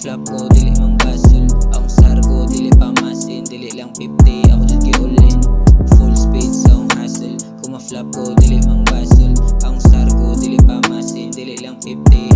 flop ko dili mang basol. Akong star ko dili pamasin, dili lang 50 ako jud giulin. Full speed sa akong hustle, kung ma-flop ko dili mang basol. Akong star ko dili pamasin, dili lang 50